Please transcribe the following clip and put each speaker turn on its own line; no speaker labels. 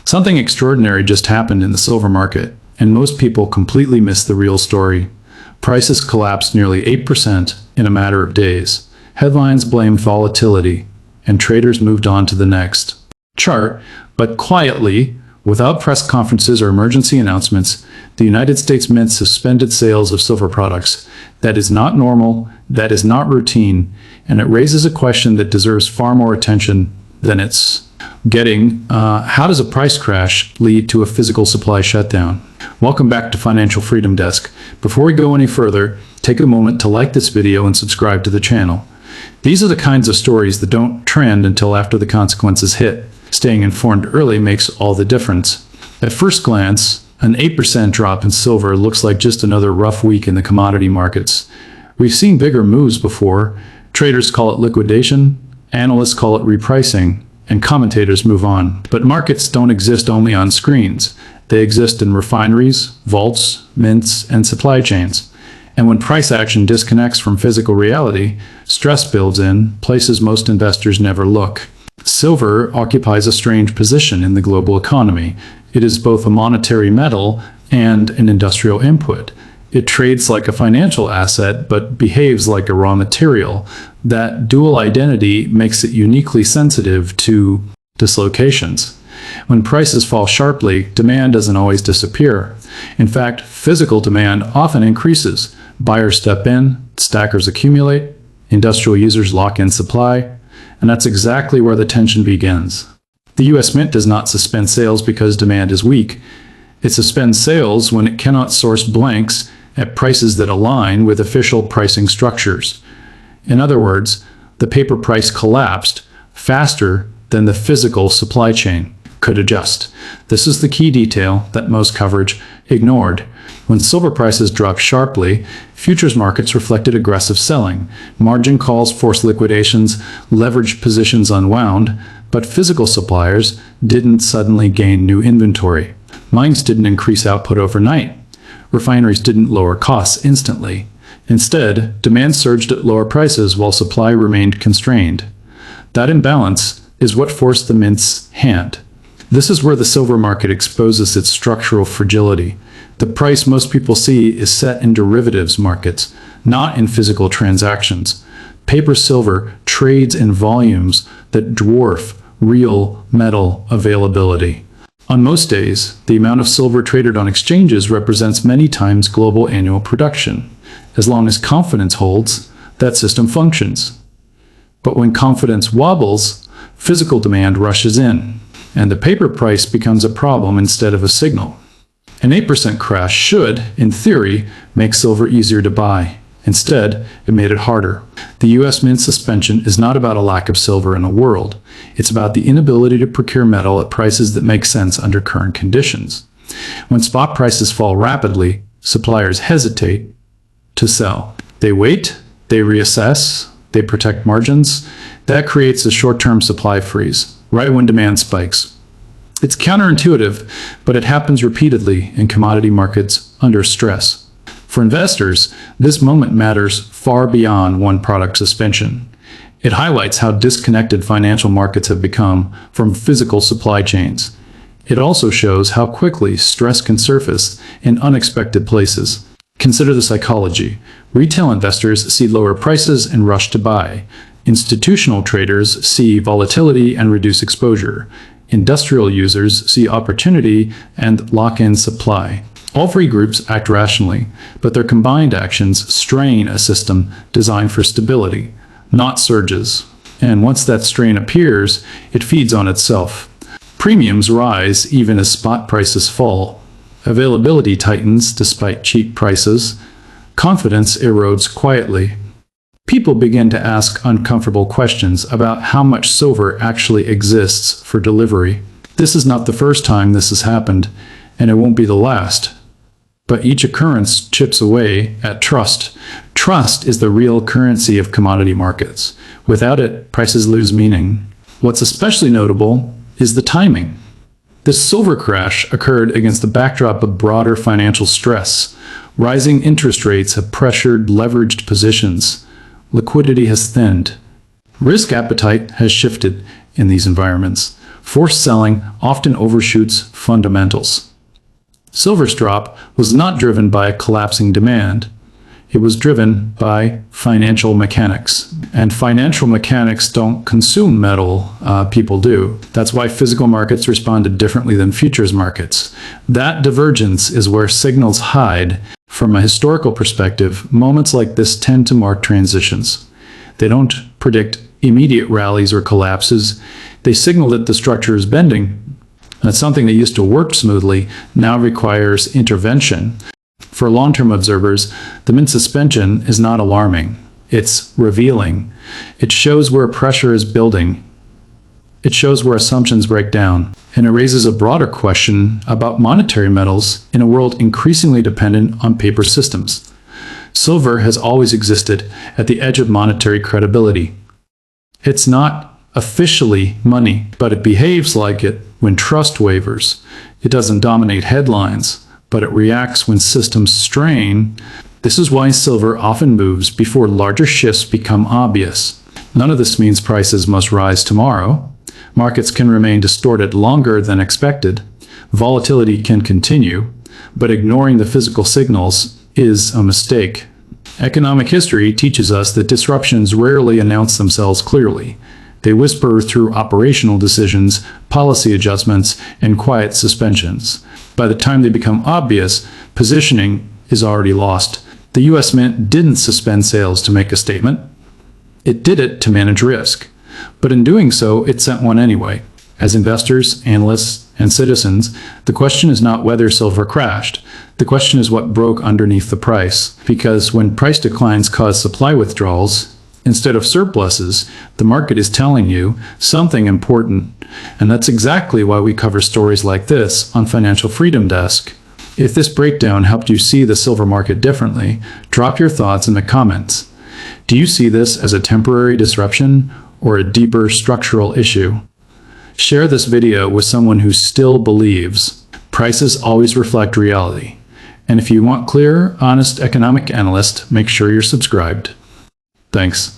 Something extraordinary just happened in the silver market, and most people completely miss the real story. Prices collapsed nearly 8% in a matter of days. Headlines blamed volatility, and traders moved on to the next chart. But quietly, without press conferences or emergency announcements, the United States Mint suspended sales of silver products. That is not normal, that is not routine, and it raises a question that deserves far more attention than it's getting. How does a price crash lead to a physical supply shutdown? Welcome back to Financial Freedom Desk. Before we go any further, take a moment to like this video and subscribe to the channel. These are the kinds of stories that don't trend until after the consequences hit. Staying informed early makes all the difference. At first glance, an 8% drop in silver looks like just another rough week in the commodity markets. We've seen bigger moves before. Traders call it liquidation, analysts call it repricing, and commentators move on. But markets don't exist only on screens. They exist in refineries, vaults, mints, and supply chains. And when price action disconnects from physical reality, stress builds in places most investors never look. Silver occupies a strange position in the global economy. It is both a monetary metal and an industrial input. It trades like a financial asset, but behaves like a raw material. That dual identity makes it uniquely sensitive to dislocations. When prices fall sharply, demand doesn't always disappear. In fact, physical demand often increases. Buyers step in, stackers accumulate, industrial users lock in supply, and that's exactly where the tension begins. The U.S. Mint does not suspend sales because demand is weak. It suspends sales when it cannot source blanks at prices that align with official pricing structures. In other words, the paper price collapsed faster than the physical supply chain could adjust. This is the key detail that most coverage ignored. When silver prices dropped sharply, futures markets reflected aggressive selling. Margin calls forced liquidations, leveraged positions unwound, but physical suppliers didn't suddenly gain new inventory. Mines didn't increase output overnight. Refineries didn't lower costs instantly. Instead, demand surged at lower prices while supply remained constrained. That imbalance is what forced the Mint's hand. This is where the silver market exposes its structural fragility. The price most people see is set in derivatives markets, not in physical transactions. Paper silver trades in volumes that dwarf real metal availability. On most days, the amount of silver traded on exchanges represents many times global annual production. As long as confidence holds, that system functions. But when confidence wobbles, physical demand rushes in, and the paper price becomes a problem instead of a signal. An 8% crash should, in theory, make silver easier to buy. Instead, it made it harder. The U.S. Mint suspension is not about a lack of silver in the world. It's about the inability to procure metal at prices that make sense under current conditions. When spot prices fall rapidly, suppliers hesitate to sell. They wait, they reassess, they protect margins. That creates a short-term supply freeze, right when demand spikes. It's counterintuitive, but it happens repeatedly in commodity markets under stress. For investors, this moment matters far beyond one product suspension. It highlights how disconnected financial markets have become from physical supply chains. It also shows how quickly stress can surface in unexpected places. Consider the psychology. Retail investors see lower prices and rush to buy. Institutional traders see volatility and reduce exposure. Industrial users see opportunity and lock in supply. All three groups act rationally, but their combined actions strain a system designed for stability, not surges. And once that strain appears, it feeds on itself. Premiums rise even as spot prices fall. Availability tightens despite cheap prices. Confidence erodes quietly. People begin to ask uncomfortable questions about how much silver actually exists for delivery. This is not the first time this has happened, and it won't be the last. But each occurrence chips away at trust. Trust is the real currency of commodity markets. Without it, prices lose meaning. What's especially notable is the timing. This silver crash occurred against the backdrop of broader financial stress. Rising interest rates have pressured leveraged positions. Liquidity has thinned. Risk appetite has shifted in these environments. Forced selling often overshoots fundamentals. Silver's drop was not driven by a collapsing demand. It was driven by financial mechanics. And financial mechanics don't consume metal, people do. That's why physical markets responded differently than futures markets. That divergence is where signals hide. From a historical perspective, moments like this tend to mark transitions. They don't predict immediate rallies or collapses. They signal that the structure is bending. And something that used to work smoothly now requires intervention. For long-term observers, the mint suspension is not alarming. It's revealing. It shows where pressure is building. It shows where assumptions break down. And it raises a broader question about monetary metals in a world increasingly dependent on paper systems. Silver has always existed at the edge of monetary credibility. It's not officially money, but it behaves like it when trust wavers. It doesn't dominate headlines, but it reacts when systems strain. This is why silver often moves before larger shifts become obvious. None of this means prices must rise tomorrow. Markets can remain distorted longer than expected. Volatility can continue, but ignoring the physical signals is a mistake. Economic history teaches us that disruptions rarely announce themselves clearly. They whisper through operational decisions, policy adjustments, and quiet suspensions. By the time they become obvious, positioning is already lost. The U.S. Mint didn't suspend sales to make a statement. It did it to manage risk. But in doing so, it sent one anyway. As investors, analysts, and citizens, the question is not whether silver crashed. The question is what broke underneath the price. Because when price declines cause supply withdrawals, instead of surpluses, the market is telling you something important. And that's exactly why we cover stories like this on Financial Freedom Desk. If this breakdown helped you see the silver market differently, drop your thoughts in the comments. Do you see this as a temporary disruption or a deeper structural issue? Share this video with someone who still believes prices always reflect reality. And if you want clear, honest economic analyst, make sure you're subscribed. Thanks.